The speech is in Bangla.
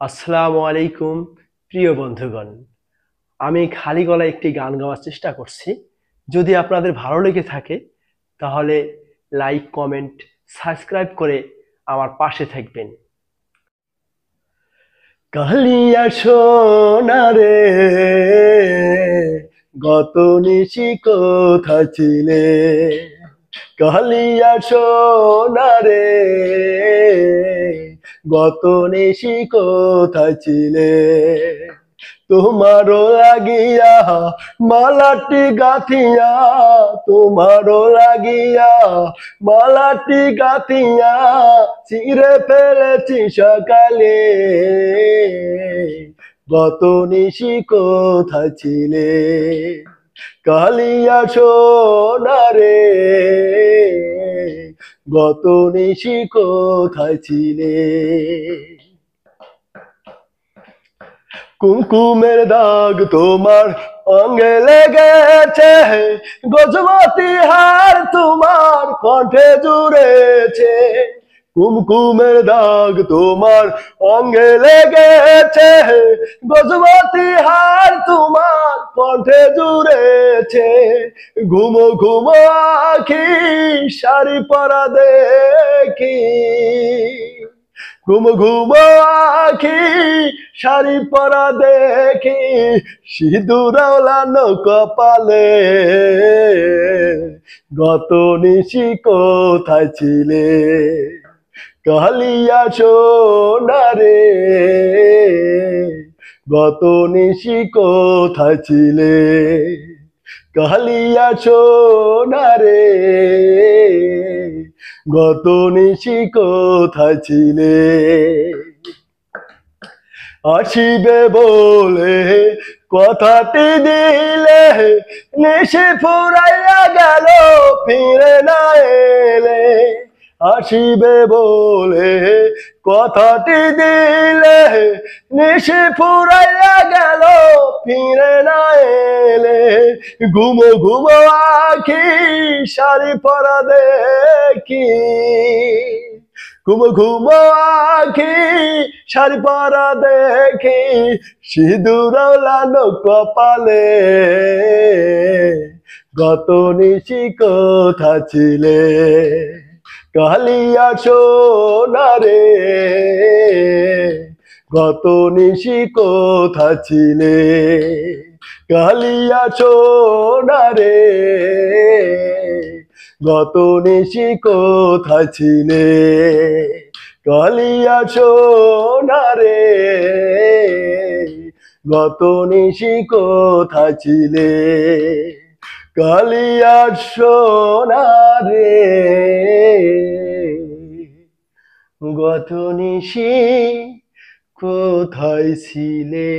আসসালামু আলাইকুম প্রিয় বন্ধুগণ। আমি খালি গলায় একটি গান গাওয়ার চেষ্টা করছি। যদি আপনাদের ভালো লেগে থাকে তাহলে লাইক, কমেন্ট, সাবস্ক্রাইব করে আমার পাশে থাকবেন। কালিয়া সোনা রে, গত নিশি কোথায় ছিলে? কালিয়া সোনা রে, গত নিশি কোথায় ছিলে? তোমারও লাগিয়া মালাটি গাথিয়া, তোমারও লাগিয়া মালাটি গাথিয়া ছিঁড়ে ফেলেছি সকালে। গত নিশি কোথায় ছিলে? কালিয়া সোনা রে, গত নিশি কোথায় ছিলে? কুমকুমের দাগ তোমার অঙ্গে লেগেছে, গজমতি হার তোমার কণ্ঠে জুড়েছে। কুমকুমের দাগ তোমার অঙ্গে লেগেছে, গজমতি হার তোমার কণ্ঠে জুড়েছে। ঘুমো ঘুমো আখি শাড়ি পরা দেখি, ঘুমো ঘুমো আখি শাড়ি পরা দেখি, সিঁদুর ওলানো কপালে। গত নিশি কোথায় ছিলে? কালিয়া সোনা রে, গত নিশি কোথায় ছিলে? কালিয়া সোনা রে, গত নিশি কোথায় ছিলে? আসিবে বলে কথাটি দিলে, নিশি ফুরাইয়া গেল ফিরে না এলে। আসিবে বলে কথাটি দিলে, নিশি ফুরাইয়া গেল ফিরে না এলে। ঘুমো ঘুমো আখি শাড়ি পরা দেখি, ঘুমো ঘুমো আখি শাড়ি পরা দেখি, সিঁদুর ওলানো কপালে। গত নিশি কোথায় ছিলে? কালিয়া সোনা রে, গত নিশি কোথায় ছিলে? কালিয়া সোনা রে, গত নিশি কোথায় ছিলে? কালিয়া সোনা রে, গত নিশি কোথায় ছিলে? কালিয়া সোনা রে, গত নিশি কোথায় ছিলে?